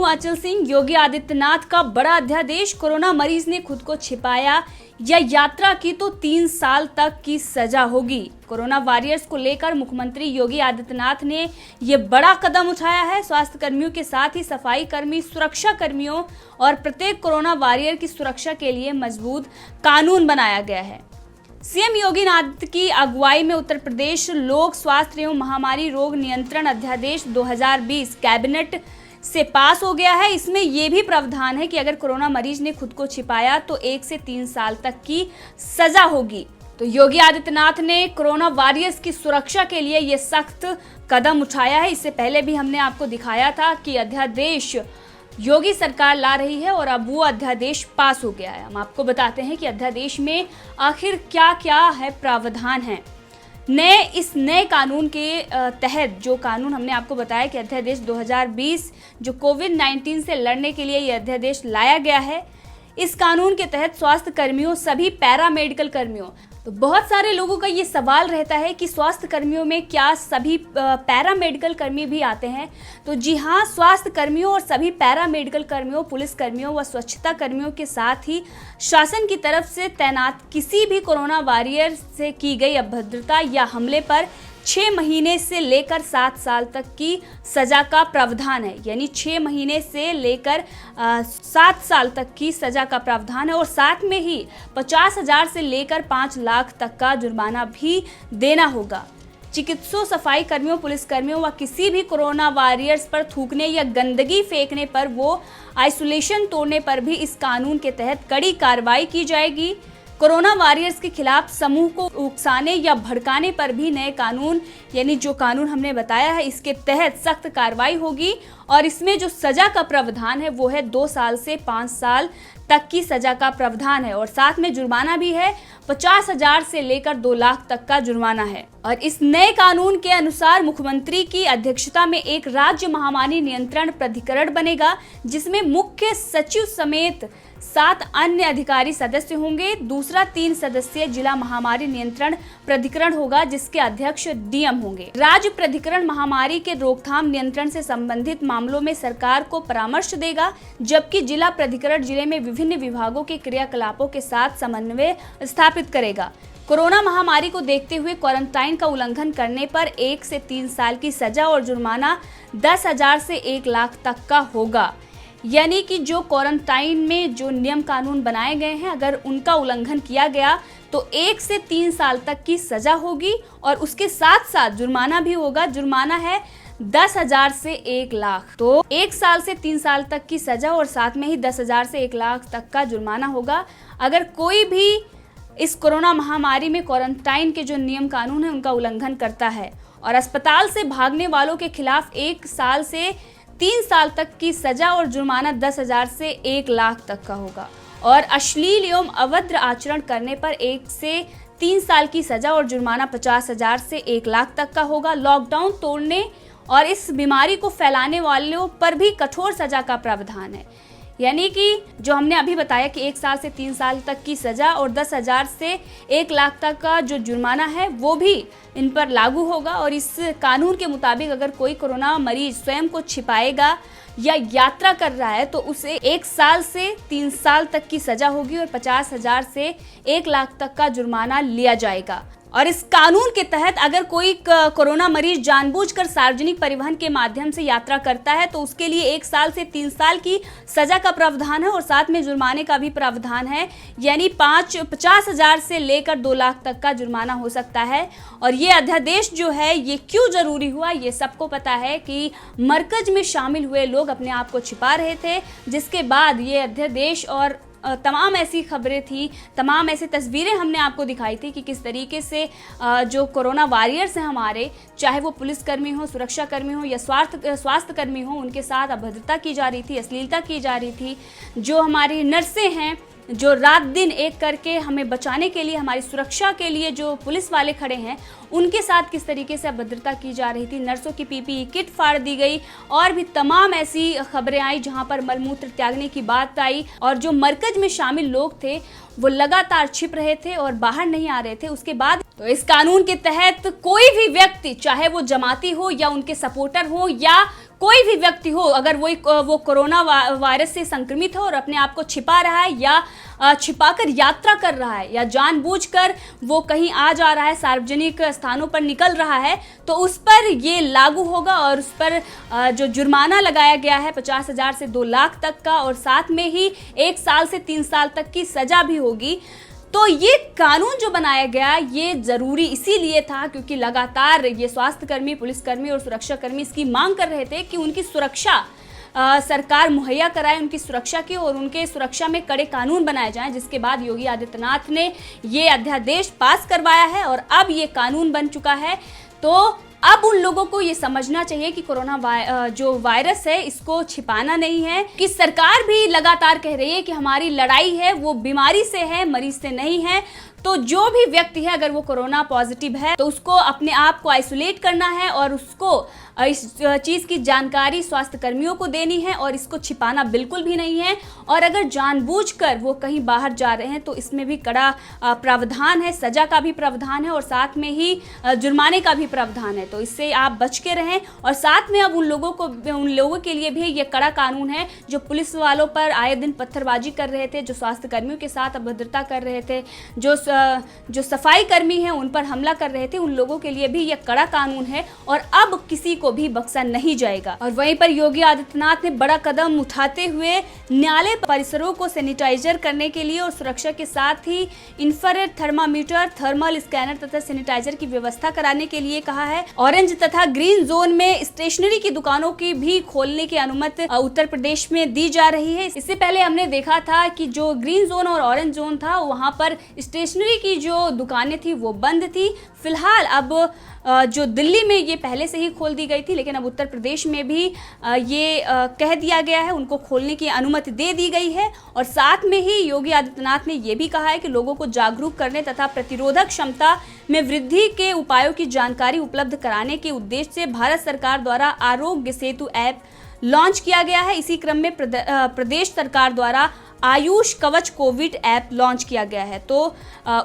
आंचल सिंह, योगी आदित्यनाथ का बड़ा अध्यादेश, कोरोना मरीज ने खुद को छिपाया या यात्रा की तो 3 साल तक की सजा होगी। कोरोना वॉरियर्स को लेकर मुख्यमंत्री योगी आदित्यनाथ ने ये बड़ा कदम उठाया है। स्वास्थ्य कर्मियों के साथ ही सफाई कर्मी, सुरक्षा कर्मियों और प्रत्येक कोरोना वॉरियर की सुरक्षा के लिए मजबूत कानून बनाया गया है। सीएम योगी आदित्यनाथ की अगुवाई में उत्तर प्रदेश लोक स्वास्थ्य एवं महामारी रोग नियंत्रण अध्यादेश 2020 कैबिनेट से पास हो गया है। इसमें यह भी प्रावधान है कि अगर कोरोना मरीज ने खुद को छिपाया तो 1 से 3 साल तक की सजा होगी। तो योगी आदित्यनाथ ने कोरोना वॉरियर्स की सुरक्षा के लिए यह सख्त कदम उठाया है। इससे पहले भी हमने आपको दिखाया था कि अध्यादेश योगी सरकार ला रही है और अब वो अध्यादेश पास हो गया है। हम आपको बताते हैं कि अध्यादेश में आखिर क्या क्या है प्रावधान है। इस नए कानून के तहत जो कानून हमने आपको बताया कि अध्यादेश 2020 जो कोविड-19 से लड़ने के लिए ये अध्यादेश लाया गया है, इस कानून के तहत स्वास्थ्य कर्मियों, सभी पैरामेडिकल कर्मियों, तो बहुत सारे लोगों का ये सवाल रहता है कि स्वास्थ्य कर्मियों में क्या सभी पैरामेडिकल कर्मी भी आते हैं? तो जी हाँ, स्वास्थ्य कर्मियों और सभी पैरामेडिकल कर्मियों, पुलिस कर्मियों व स्वच्छता कर्मियों के साथ ही शासन की तरफ से तैनात किसी भी कोरोना वॉरियर से की गई अभद्रता या हमले पर 6 महीने से लेकर 7 साल तक की सजा का प्रावधान है। यानी 6 महीने से लेकर 7 साल तक की सजा का प्रावधान है और साथ में ही 50,000 से लेकर 5 लाख तक का जुर्माना भी देना होगा। चिकित्सकों, सफाई कर्मियों, पुलिस कर्मियों व किसी भी कोरोना वॉरियर्स पर थूकने या गंदगी फेंकने पर, वो आइसोलेशन तोड़ने पर भी इस कानून के तहत कड़ी कार्रवाई की जाएगी। कोरोना वॉरियर्स के खिलाफ समूह को उकसाने या भड़काने पर भी नए कानून, यानी जो कानून हमने बताया है, इसके तहत सख्त कार्रवाई होगी और इसमें जो सजा का प्रावधान है वो है 2 साल से 5 साल तक की सजा का प्रावधान है और साथ में जुर्माना भी है। 50,000 से लेकर 2 लाख तक का जुर्माना है। और इस नए कानून के अनुसार मुख्यमंत्री की अध्यक्षता में एक राज्य महामारी नियंत्रण प्राधिकरण बनेगा, जिसमें मुख्य सचिव समेत 7 अन्य अधिकारी सदस्य होंगे। दूसरा 3 सदस्यीय जिला महामारी नियंत्रण प्राधिकरण होगा, जिसके अध्यक्ष डीएम होंगे। राज्य प्राधिकरण महामारी के रोकथाम नियंत्रण से संबंधित मामलों में सरकार को परामर्श देगा, जबकि जिला प्राधिकरण जिले में विभिन्न विभागों के क्रियाकलापों के साथ समन्वय स्थापित करेगा। कोरोना महामारी को देखते हुए क्वारंटाइन का उल्लंघन करने पर 1 से 3 साल की सजा और जुर्माना 10,000 से 1 लाख तक का होगा। यानी कि जो क्वारंटाइन में जो नियम कानून बनाए गए हैं, अगर उनका उल्लंघन किया गया तो 1 से 3 साल तक की सजा होगी और उसके साथ साथ जुर्माना भी होगा। जुर्माना है 10,000 से 1 लाख। तो 1 साल से 3 साल तक की सजा और साथ में ही 10,000 से 1 लाख तक का जुर्माना होगा अगर कोई भी इस कोरोना महामारी में क्वारंटाइन के जो नियम कानून है उनका उल्लंघन करता है। और अस्पताल से भागने वालों के खिलाफ 1 साल से 3 साल तक की सजा और जुर्माना 10,000 से 1 लाख तक का होगा। और अश्लील एवं अभद्र आचरण करने पर 1 से 3 साल की सजा और जुर्माना 50,000 से 1 लाख तक का होगा। लॉकडाउन तोड़ने और इस बीमारी को फैलाने वालों पर भी कठोर सजा का प्रावधान है। यानी कि जो हमने अभी बताया कि 1 साल से 3 साल तक की सजा और 10,000 से 1 लाख तक का जो जुर्माना है वो भी इन पर लागू होगा। और इस कानून के मुताबिक अगर कोई कोरोना मरीज स्वयं को छिपाएगा या यात्रा कर रहा है तो उसे 1 साल से 3 साल तक की सजा होगी और 50,000 से 1 लाख तक का जुर्माना लिया जाएगा। और इस कानून के तहत अगर कोई कोरोना मरीज जानबूझकर सार्वजनिक परिवहन के माध्यम से यात्रा करता है तो उसके लिए 1 साल से 3 साल की सजा का प्रावधान है और साथ में जुर्माने का भी प्रावधान है। यानी 50,000 से लेकर 2 लाख तक का जुर्माना हो सकता है। और ये अध्यादेश जो है ये क्यों जरूरी हुआ, ये सबको पता है कि मरकज में शामिल हुए लोग अपने आप को छिपा रहे थे, जिसके बाद ये अध्यादेश और तमाम ऐसी खबरें थी, तमाम ऐसी तस्वीरें हमने आपको दिखाई थी कि किस तरीके से जो कोरोना वॉरियर्स हैं हमारे, चाहे वो पुलिसकर्मी हो, सुरक्षा कर्मी हो या स्वास्थ्य कर्मी हो, उनके साथ अभद्रता की जा रही थी, अश्लीलता की जा रही थी। जो हमारी नर्सें हैं जो रात दिन एक करके हमें बचाने के लिए, हमारी सुरक्षा के लिए जो पुलिस वाले खड़े हैं, उनके साथ किस तरीके से अभद्रता की जा रही थी। नर्सों की पीपीई किट फाड़ दी गई और भी तमाम ऐसी खबरें आई जहां पर मलमूत्र त्यागने की बात आई और जो मरकज में शामिल लोग थे वो लगातार छिप रहे थे और बाहर नहीं आ रहे थे। उसके बाद तो इस कानून के तहत कोई भी व्यक्ति, चाहे वो जमाती हो या उनके सपोर्टर हो या कोई भी व्यक्ति हो, अगर वो कोरोना वायरस से संक्रमित है और अपने आप को छिपा रहा है या छिपाकर यात्रा कर रहा है या जानबूझकर वो कहीं आ जा रहा है, सार्वजनिक स्थानों पर निकल रहा है, तो उस पर ये लागू होगा और उस पर जो जुर्माना लगाया गया है 50,000 से 2 लाख तक का, और साथ में ही 1 साल से 3 साल तक की सजा भी होगी। तो ये कानून जो बनाया गया ये जरूरी इसीलिए था क्योंकि लगातार ये स्वास्थ्यकर्मी, पुलिसकर्मी और सुरक्षाकर्मी इसकी मांग कर रहे थे कि उनकी सुरक्षा सरकार मुहैया कराए, उनकी सुरक्षा की, और उनके सुरक्षा में कड़े कानून बनाए जाएं, जिसके बाद योगी आदित्यनाथ ने ये अध्यादेश पास करवाया है और अब ये कानून बन चुका है। तो अब उन लोगों को ये समझना चाहिए कि कोरोना जो वायरस है इसको छिपाना नहीं है, कि सरकार भी लगातार कह रही है कि हमारी लड़ाई है वो बीमारी से है, मरीज से नहीं है। तो जो भी व्यक्ति है अगर वो कोरोना पॉजिटिव है तो उसको अपने आप को आइसोलेट करना है और उसको इस चीज़ की जानकारी स्वास्थ्य कर्मियों को देनी है और इसको छिपाना बिल्कुल भी नहीं है। और अगर जानबूझकर वो कहीं बाहर जा रहे हैं तो इसमें भी कड़ा प्रावधान है, सजा का भी प्रावधान है और साथ में ही जुर्माने का भी प्रावधान है। तो इससे आप बच के रहें। और साथ में अब उन लोगों के लिए भी ये कड़ा कानून है जो पुलिस वालों पर आए दिन पत्थरबाजी कर रहे थे, जो स्वास्थ्य कर्मियों के साथ अभद्रता कर रहे थे, जो सफाई कर्मी हैं उन पर हमला कर रहे थे, उन लोगों के लिए भी यह कड़ा कानून है और अब किसी को भी बख्शा नहीं जाएगा। और वहीं पर योगी आदित्यनाथ ने बड़ा कदम उठाते हुए न्यायालय परिसरों को सैनिटाइजर करने के लिए और सुरक्षा के साथ ही इंफ्रारेड थर्मामीटर, थर्मल स्कैनर तथा सैनिटाइजर की व्यवस्था कराने के लिए कहा है। ऑरेंज तथा ग्रीन जोन में स्टेशनरी की दुकानों की भी खोलने की अनुमति उत्तर प्रदेश में दी जा रही है। इससे पहले हमने देखा था कि जो ग्रीन जोन और ऑरेंज जोन था वहां पर स्टेशनरी की जो दुकानें थी वो बंद थी। फिलहाल अब जो दिल्ली में ये पहले से ही खोल दी गई थी, लेकिन अब उत्तर प्रदेश में भी ये कह दिया गया है, उनको खोलने की अनुमति दे दी गई है। और साथ में ही योगी आदित्यनाथ ने ये भी कहा है कि लोगों को जागरूक करने तथा प्रतिरोधक क्षमता में वृद्धि के उपायों की जानकारी उपलब्ध कराने के उद्देश्य से भारत सरकार द्वारा आरोग्य सेतु ऐप लॉन्च किया गया है। इसी क्रम में प्रदेश सरकार द्वारा आयुष कवच कोविड ऐप लॉन्च किया गया है। तो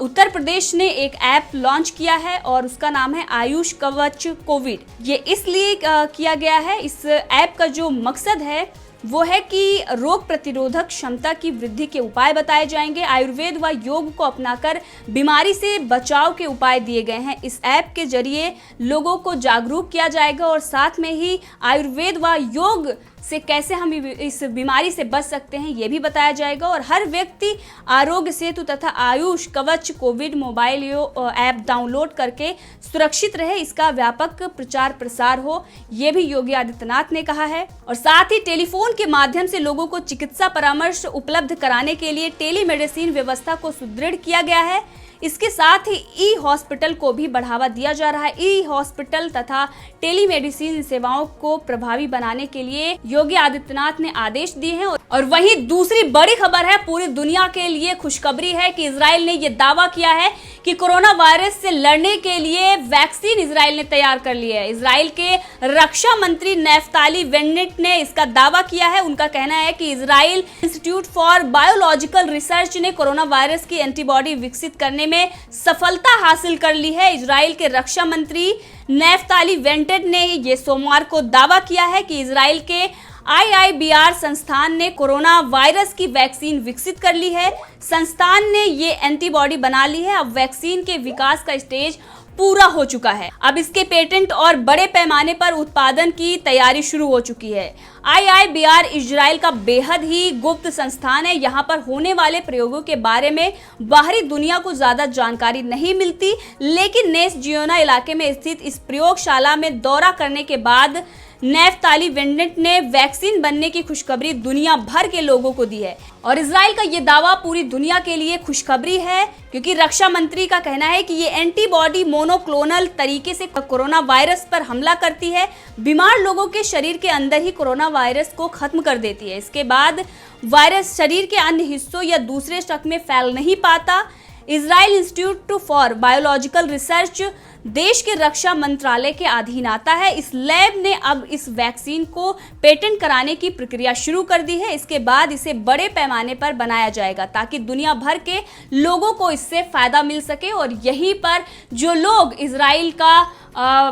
उत्तर प्रदेश ने एक ऐप लॉन्च किया है और उसका नाम है आयुष कवच कोविड। ये इसलिए किया गया है, इस ऐप का जो मकसद है वो है कि रोग प्रतिरोधक क्षमता की वृद्धि के उपाय बताए जाएंगे। आयुर्वेद व योग को अपनाकर बीमारी से बचाव के उपाय दिए गए हैं। इस ऐप के जरिए लोगों को जागरूक किया जाएगा और साथ में ही आयुर्वेद व योग से कैसे हम इस बीमारी से बच सकते हैं ये भी बताया जाएगा। और हर व्यक्ति आरोग्य सेतु तथा आयुष कवच कोविड मोबाइल ऐप डाउनलोड करके सुरक्षित रहे, इसका व्यापक प्रचार प्रसार हो, ये भी योगी आदित्यनाथ ने कहा है। और साथ ही टेलीफोन के माध्यम से लोगों को चिकित्सा परामर्श उपलब्ध कराने के लिए टेलीमेडिसिन व्यवस्था को सुदृढ़ किया गया है। इसके साथ ही ई हॉस्पिटल को भी बढ़ावा दिया जा रहा है। ई हॉस्पिटल तथा टेलीमेडिसिन सेवाओं को प्रभावी बनाने के लिए योगी आदित्यनाथ ने आदेश दिए हैं। और वहीं दूसरी बड़ी खबर है, पूरी दुनिया के लिए खुशखबरी है कि इजराइल ने यह दावा किया है कि कोरोना वायरस से लड़ने के लिए वैक्सीन इजराइल ने तैयार कर ली है। इजराइल के रक्षा मंत्री नेफ्ताली बेनेट ने इसका दावा किया है। उनका कहना है कि Israel institute for biological research ने कोरोना वायरस की एंटीबॉडी विकसित करने में सफलता हासिल कर ली है। इजराइल के रक्षा मंत्री नेफ्ताली बेनेट ने ये सोमवार को दावा किया है कि इजराइल के IIBR संस्थान ने कोरोना वायरस की वैक्सीन विकसित कर ली है। संस्थान ने ये एंटीबॉडी बना ली है। अब वैक्सीन के विकास का स्टेज पूरा हो चुका है। अब इसके पेटेंट और बड़े पैमाने पर उत्पादन की तैयारी शुरू हो चुकी है। IIBR इजराइल का बेहद ही गुप्त संस्थान है। यहाँ पर होने वाले प्रयोगों के बारे में बाहरी दुनिया को ज्यादा जानकारी नहीं मिलती, लेकिन नेस जियोना इलाके में स्थित इस प्रयोगशाला में दौरा करने के बाद नेफ्ताली बेनेट ने वैक्सीन बनने की खुशखबरी दुनिया भर के लोगों को दी है। और इजराइल का ये दावा पूरी दुनिया के लिए खुशखबरी है, क्योंकि रक्षा मंत्री का कहना है कि ये एंटीबॉडी मोनोक्लोनल तरीके से कोरोना वायरस पर हमला करती है, बीमार लोगों के शरीर के अंदर ही कोरोना वायरस को खत्म कर देती है। इसके बाद वायरस शरीर के अन्य हिस्सों या दूसरे शक में फैल नहीं पाता। Israel institute for biological research देश के रक्षा मंत्रालय के अधीन आता है। इस लैब ने अब इस वैक्सीन को पेटेंट कराने की प्रक्रिया शुरू कर दी है। इसके बाद इसे बड़े पैमाने पर बनाया जाएगा ताकि दुनिया भर के लोगों को इससे फायदा मिल सके। और यहीं पर जो लोग इजराइल का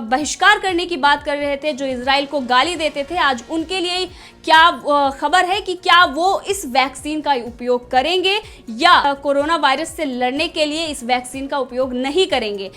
बहिष्कार करने की बात कर रहे थे, जो इजराइल को गाली देते थे, आज उनके लिए क्या खबर है कि क्या वो इस वैक्सीन का उपयोग करेंगे या कोरोना वायरस से लड़ने के लिए इस वैक्सीन का उपयोग नहीं करेंगे।